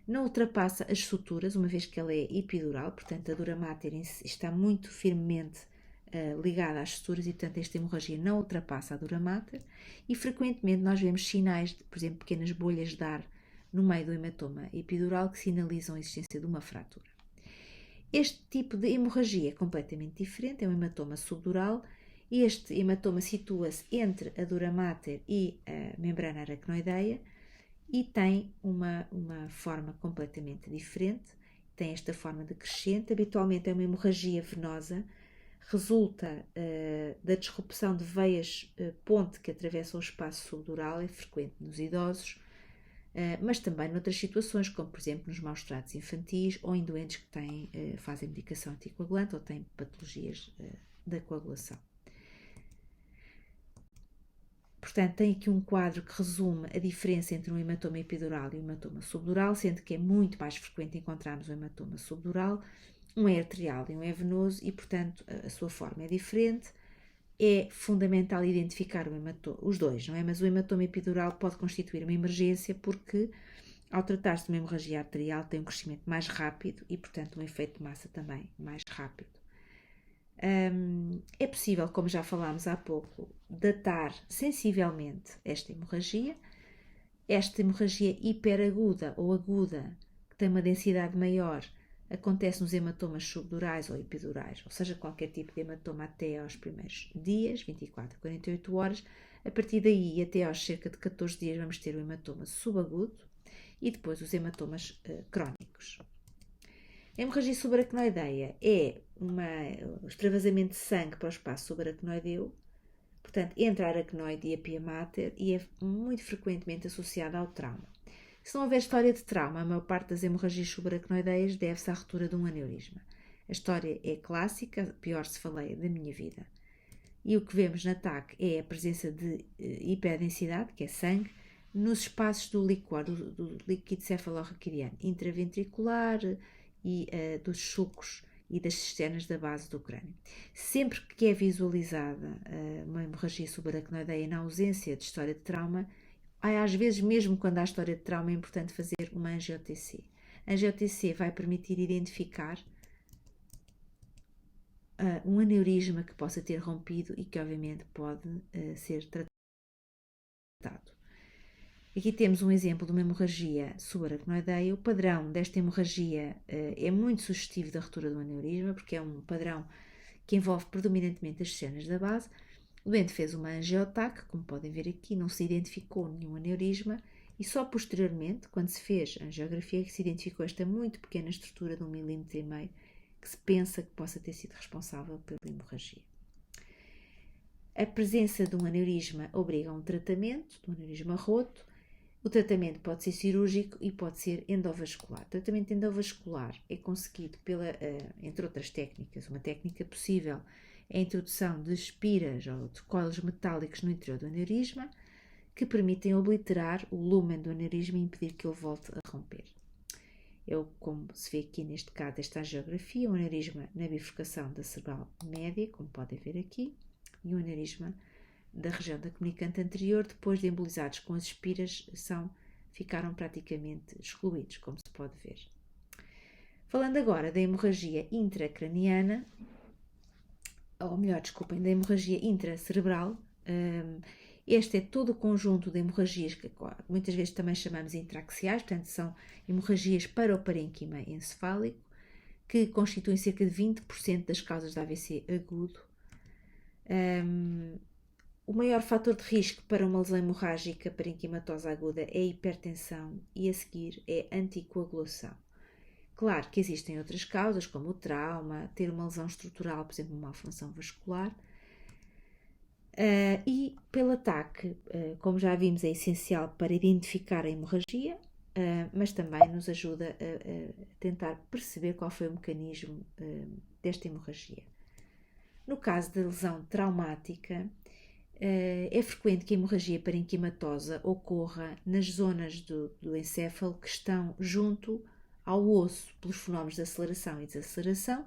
não ultrapassa as suturas, uma vez que ela é epidural, portanto a dura mater está muito firmemente ligada às suturas e, portanto, esta hemorragia não ultrapassa a dura mater e frequentemente nós vemos sinais de, por exemplo, pequenas bolhas de ar no meio do hematoma epidural que sinalizam a existência de uma fratura. Este tipo de hemorragia é completamente diferente, é um hematoma subdural. Este hematoma situa-se entre a dura mater e a membrana aracnoideia e tem uma forma completamente diferente, tem esta forma decrescente. Habitualmente é uma hemorragia venosa, resulta da disrupção de veias ponte que atravessam o espaço subdural, é frequente nos idosos, mas também noutras situações, como por exemplo nos maus tratos infantis ou em doentes que fazem medicação anticoagulante ou têm patologias da coagulação. Portanto, tem aqui um quadro que resume a diferença entre um hematoma epidural e um hematoma subdural, sendo que é muito mais frequente encontrarmos um hematoma subdural. Um é arterial e um é venoso e, portanto, a sua forma é diferente. É fundamental identificar os dois, não é? Mas o hematoma epidural pode constituir uma emergência porque, ao tratar-se de uma hemorragia arterial, tem um crescimento mais rápido e, portanto, um efeito de massa também mais rápido. É possível, como já falámos há pouco, datar sensivelmente esta hemorragia. Esta hemorragia hiperaguda ou aguda, que tem uma densidade maior, acontece nos hematomas subdurais ou epidurais, ou seja, qualquer tipo de hematoma até aos primeiros dias, 24 a 48 horas. A partir daí, até aos cerca de 14 dias, vamos ter o hematoma subagudo e depois os hematomas crónicos. A hemorragia subaracnoideia é um extravasamento de sangue para o espaço subaracnoideu, portanto, entre a aracnoide e a pia mater, e é muito frequentemente associada ao trauma. Se não houver história de trauma, a maior parte das hemorragias subaracnoideias deve-se à ruptura de um aneurisma. A história é clássica, pior se falei da minha vida. E o que vemos na TAC é a presença de hiperdensidade, que é sangue, nos espaços do líquor, do líquido cefalorraquidiano intraventricular e dos sulcos e das cisternas da base do crânio. Sempre que é visualizada uma hemorragia subaracnoideia na ausência de história de trauma, às vezes, mesmo quando há história de trauma, é importante fazer uma angio-TC. A angio-TC vai permitir identificar um aneurisma que possa ter rompido e que, obviamente, pode ser tratado. Aqui temos um exemplo de uma hemorragia subaracnoideia. O padrão desta hemorragia é muito sugestivo da ruptura do aneurisma, porque é um padrão que envolve predominantemente as cisternas da base. O doente fez uma angiotac, como podem ver aqui, não se identificou nenhum aneurisma e só posteriormente, quando se fez a angiografia, que se identificou esta muito pequena estrutura de 1,5 mm, que se pensa que possa ter sido responsável pela hemorragia. A presença de um aneurisma obriga a um tratamento, de um aneurisma roto. O tratamento pode ser cirúrgico e pode ser endovascular. O tratamento endovascular é conseguido entre outras técnicas. Uma técnica possível é a introdução de espiras ou de coilos metálicos no interior do aneurisma que permitem obliterar o lumen do aneurisma e impedir que ele volte a romper. Como se vê aqui neste caso desta angiografia, um aneurisma na bifurcação da cerebral média, como podem ver aqui, e um aneurisma da região da comunicante anterior, depois de embolizados com as espiras, ficaram praticamente excluídos, como se pode ver. Falando agora da hemorragia intracraniana, ou melhor, desculpem, da hemorragia intracerebral, este é todo o conjunto de hemorragias que muitas vezes também chamamos intraaxiais, portanto são hemorragias para o parênquima encefálico, que constituem cerca de 20% das causas de AVC agudo. O maior fator de risco para uma lesão hemorrágica parenquimatosa aguda é a hipertensão e a seguir é a anticoagulação. Claro que existem outras causas, como o trauma, ter uma lesão estrutural, por exemplo, uma malformação vascular. E pelo TAC, como já vimos, é essencial para identificar a hemorragia, mas também nos ajuda a tentar perceber qual foi o mecanismo desta hemorragia. No caso da lesão traumática, é frequente que a hemorragia parenquimatosa ocorra nas zonas do encéfalo que estão junto ao osso pelos fenómenos de aceleração e desaceleração.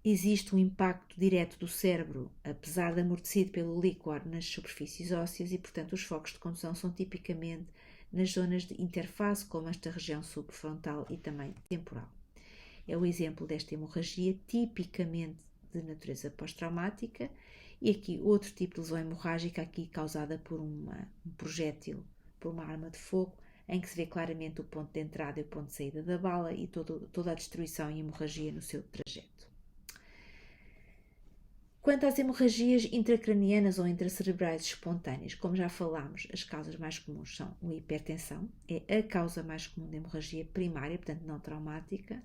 Existe um impacto direto do cérebro, apesar de amortecido pelo líquor, nas superfícies ósseas e, portanto, os focos de contusão são tipicamente nas zonas de interface, como esta região subfrontal e também temporal. É o exemplo desta hemorragia, tipicamente de natureza pós-traumática, e aqui outro tipo de lesão hemorrágica, aqui causada por um projétil, por uma arma de fogo, em que se vê claramente o ponto de entrada e o ponto de saída da bala e toda a destruição e hemorragia no seu trajeto. Quanto às hemorragias intracranianas ou intracerebrais espontâneas, como já falámos, as causas mais comuns são a hipertensão, é a causa mais comum de hemorragia primária, portanto não traumática,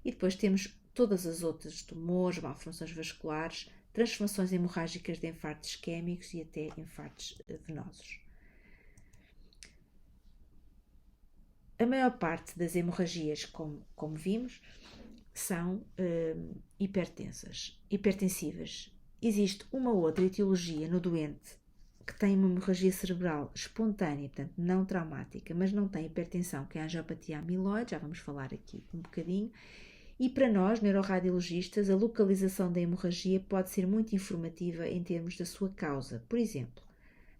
e depois temos todas as outras tumores, malformações vasculares, transformações hemorrágicas de infartos isquémicos e até infartos venosos. A maior parte das hemorragias, como vimos, são hipertensivas. Existe uma outra etiologia no doente que tem uma hemorragia cerebral espontânea, portanto não traumática, mas não tem hipertensão, que é a angiopatia amiloide, já vamos falar aqui um bocadinho. E para nós, neuroradiologistas, a localização da hemorragia pode ser muito informativa em termos da sua causa. Por exemplo,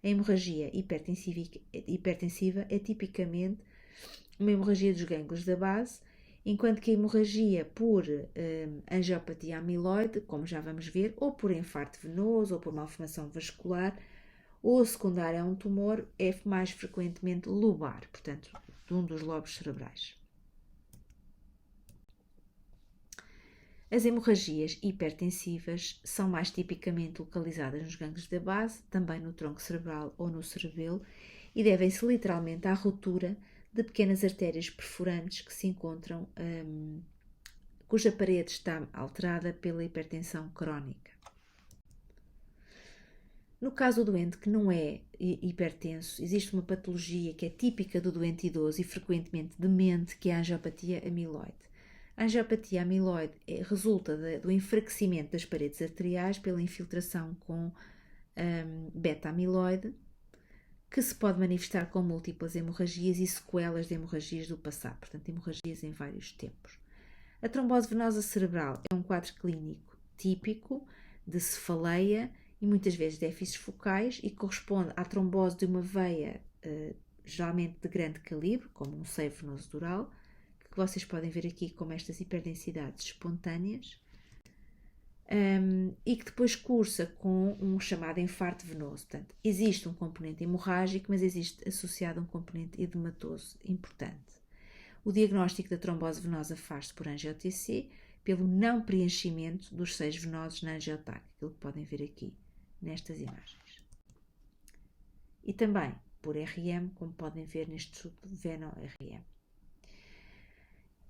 a hemorragia hipertensiva é tipicamente uma hemorragia dos gânglios da base, enquanto que a hemorragia por angiopatia amiloide, como já vamos ver, ou por infarto venoso ou por malformação vascular, ou secundária a um tumor, é mais frequentemente lobar, portanto, de um dos lobos cerebrais. As hemorragias hipertensivas são mais tipicamente localizadas nos gânglios da base, também no tronco cerebral ou no cerebelo, e devem-se literalmente à ruptura de pequenas artérias perfurantes que se encontram, cuja parede está alterada pela hipertensão crónica. No caso do doente que não é hipertenso, existe uma patologia que é típica do doente idoso e frequentemente demente, que é a angiopatia amiloide. A angiopatia amiloide resulta do enfraquecimento das paredes arteriais pela infiltração com beta-amiloide, que se pode manifestar com múltiplas hemorragias e sequelas de hemorragias do passado, portanto, hemorragias em vários tempos. A trombose venosa cerebral é um quadro clínico típico de cefaleia e muitas vezes déficits focais e corresponde à trombose de uma veia, geralmente de grande calibre, como um seio venoso dural, que vocês podem ver aqui como estas hiperdensidades espontâneas, e que depois cursa com um chamado infarto venoso. Portanto, existe um componente hemorrágico, mas existe associado um componente edematoso importante. O diagnóstico da trombose venosa faz-se por angio-TC, pelo não preenchimento dos seios venosos na angiotac, aquilo que podem ver aqui nestas imagens. E também por RM, como podem ver neste estudo Veno-RM.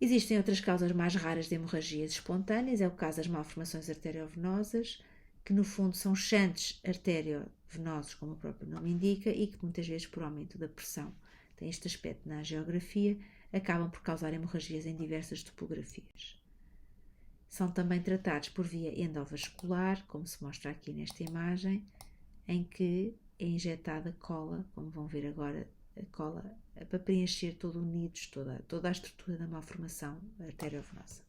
Existem outras causas mais raras de hemorragias espontâneas, é o caso das malformações arteriovenosas, que no fundo são shunts arteriovenosos, como o próprio nome indica, e que muitas vezes por aumento da pressão, tem este aspecto na angiografia, acabam por causar hemorragias em diversas topografias. São também tratados por via endovascular, como se mostra aqui nesta imagem, em que é injetada cola, como vão ver agora, a cola para preencher todo o nidos, toda a estrutura da malformação arteriovenosa.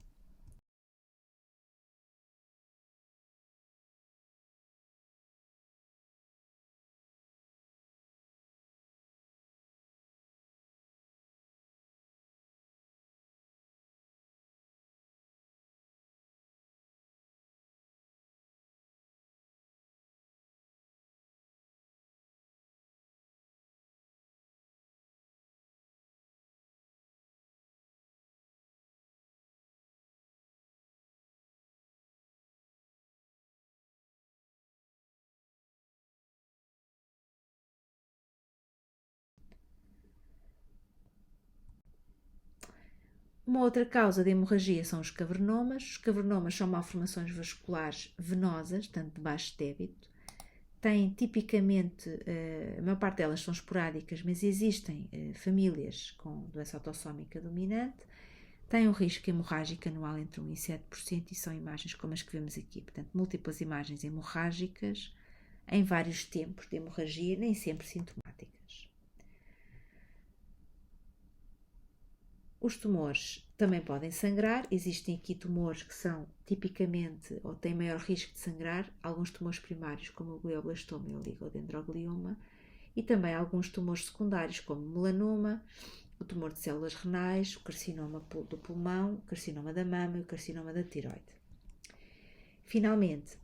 Uma outra causa de hemorragia são os cavernomas. Os cavernomas são malformações vasculares venosas, tanto de baixo débito. Têm tipicamente, a maior parte delas são esporádicas, mas existem famílias com doença autossómica dominante. Têm um risco hemorrágico anual entre 1% e 7% e são imagens como as que vemos aqui. Portanto, múltiplas imagens hemorrágicas em vários tempos de hemorragia, nem sempre sintomáticas. Os tumores também podem sangrar, existem aqui tumores que são tipicamente ou têm maior risco de sangrar, alguns tumores primários como o glioblastoma e o oligodendroglioma, e também alguns tumores secundários como o melanoma, o tumor de células renais, o carcinoma do pulmão, o carcinoma da mama e o carcinoma da tiroide. Finalmente,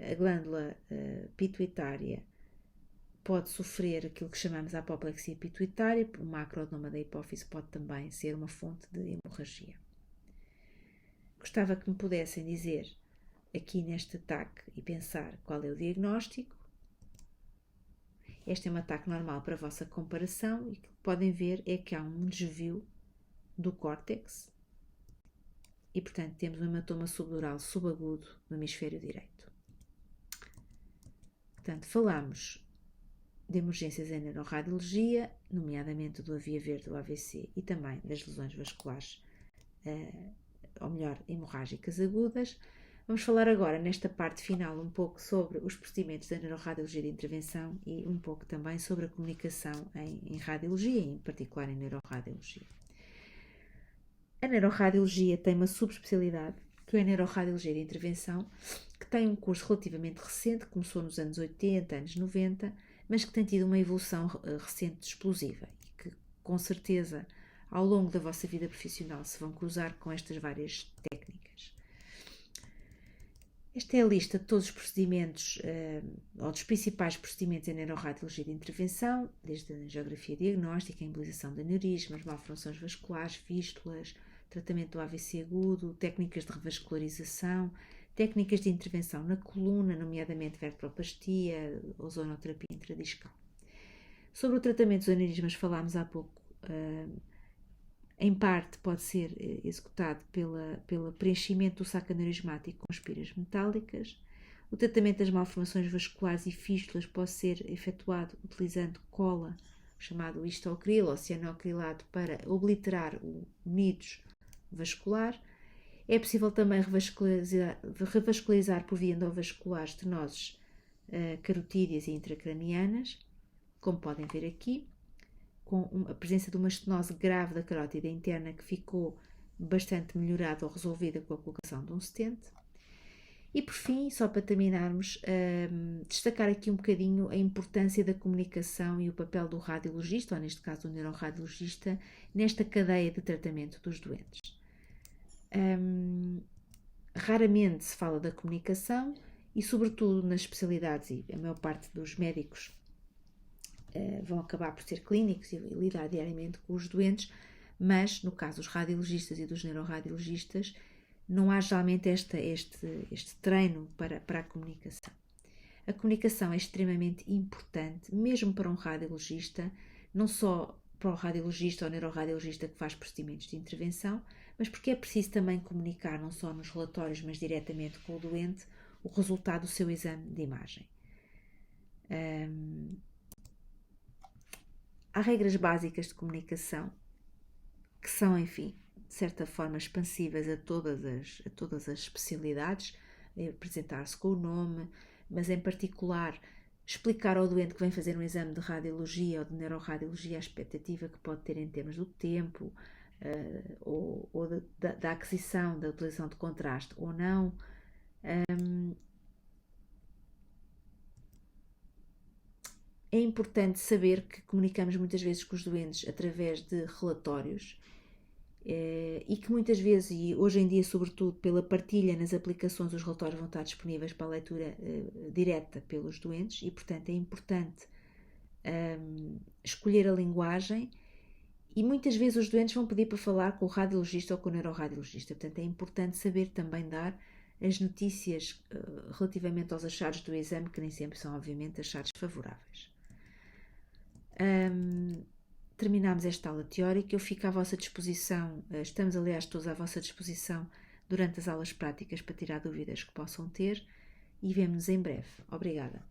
a glândula pituitária pode sofrer aquilo que chamamos de apoplexia pituitária, o macroadenoma da hipófise pode também ser uma fonte de hemorragia. Gostava que me pudessem dizer aqui neste ataque e pensar qual é o diagnóstico. Este é um ataque normal para a vossa comparação e o que podem ver é que há um desvio do córtex e, portanto, temos um hematoma subdural subagudo no hemisfério direito. Portanto, falamos de emergências em neuroradiologia, nomeadamente do AVIA verde do AVC e também das lesões vasculares, ou melhor, hemorrágicas agudas. Vamos falar agora, nesta parte final, um pouco sobre os procedimentos da neuroradiologia de intervenção e um pouco também sobre a comunicação em radiologia, em particular em neuroradiologia. A neuroradiologia tem uma subespecialidade, que é a neuroradiologia de intervenção, que tem um curso relativamente recente, começou nos anos 80, anos 90, mas que tem tido uma evolução recente explosiva e que, com certeza, ao longo da vossa vida profissional se vão cruzar com estas várias técnicas. Esta é a lista de todos os procedimentos, ou dos principais procedimentos em neuroradiologia de intervenção, desde a angiografia diagnóstica, a embolização de aneurismas, malformações vasculares, fístulas, tratamento do AVC agudo, técnicas de revascularização, técnicas de intervenção na coluna, nomeadamente vertebroplastia, ozonoterapia intradiscal. Sobre o tratamento dos aneurismas falámos há pouco. Em parte pode ser executado pelo preenchimento do saco aneurismático com espiras metálicas. O tratamento das malformações vasculares e fístulas pode ser efetuado utilizando cola, chamado histoacril ou cianoacrilado, para obliterar o nidos vascular. É possível também revascularizar por via endovascular estenoses carotídeas e intracranianas, como podem ver aqui, com a presença de uma estenose grave da carótida interna que ficou bastante melhorada ou resolvida com a colocação de um stent. E por fim, só para terminarmos, destacar aqui um bocadinho a importância da comunicação e o papel do radiologista, ou neste caso do neuroradiologista, nesta cadeia de tratamento dos doentes. Raramente se fala da comunicação e, sobretudo, nas especialidades, e a maior parte dos médicos vão acabar por ser clínicos e lidar diariamente com os doentes, mas no caso dos radiologistas e dos neuroradiologistas não há geralmente este treino para a comunicação. A comunicação é extremamente importante, mesmo para um radiologista, não só para o radiologista ou neuroradiologista que faz procedimentos de intervenção, mas porque é preciso também comunicar, não só nos relatórios, mas diretamente com o doente, o resultado do seu exame de imagem. Há regras básicas de comunicação que são, enfim, de certa forma expansivas a todas as especialidades, apresentar-se com o nome, mas em particular explicar ao doente que vem fazer um exame de radiologia ou de neuroradiologia a expectativa que pode ter em termos do tempo, ou da aquisição, da utilização de contraste ou não. É importante saber que comunicamos muitas vezes com os doentes através de relatórios e que muitas vezes, e hoje em dia sobretudo pela partilha nas aplicações, os relatórios vão estar disponíveis para a leitura direta pelos doentes e, portanto, é importante escolher a linguagem e muitas vezes os doentes vão pedir para falar com o radiologista ou com o neuroradiologista. Portanto, é importante saber também dar as notícias relativamente aos achados do exame, que nem sempre são, obviamente, achados favoráveis. Terminamos esta aula teórica, eu fico à vossa disposição, estamos aliás todos à vossa disposição durante as aulas práticas para tirar dúvidas que possam ter e vemo-nos em breve. Obrigada.